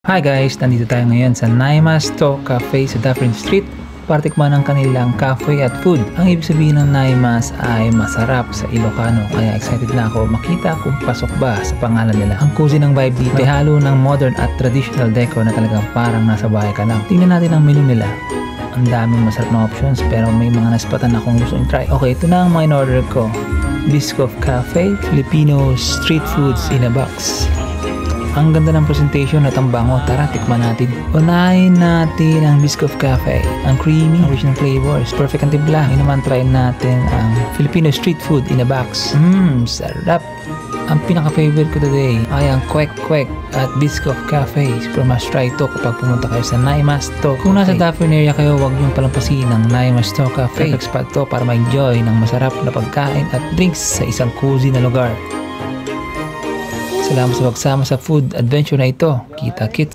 Hi guys! Nandito tayo ngayon sa Naimas To Cafe sa Dufferin Street para tikman ang kanilang cafe at food. Ang ibig sabihin ng Naimas ay masarap sa Ilocano, kaya excited na ako makita kung pasok ba sa pangalan nila. Ang cozy ng vibe dito ay halo ng modern at traditional decor na talagang parang nasa bahay ka lang. Tingnan natin ang menu nila. Ang daming masarap na options pero may mga naspatan akong gusto i-try. Okay, ito na ang mga in-order ko. Biscoff Cafe, Filipino street foods in a box. Ang ganda ng presentation at ang bango. Tara, tikman natin. Unahin natin ang Biscoff Cafe. Ang creamy, original flavors. Perfect ang timpla. Ngayon naman try natin ang Filipino street food in a box. Sarap! Ang pinaka-favorite ko today ay ang Kwek Kwek at Biscoff Cafe. Super must try ito kapag pumunta kayo sa Naimas To. Kung nasa Dufferin area kayo, huwag niyong palampasin ang Naimas To Cafe. Perfect spot to para ma-enjoy ng masarap na pagkain at drinks sa isang cozy na lugar. Salamat sa pagsama sa food adventure na ito. Kita-kits!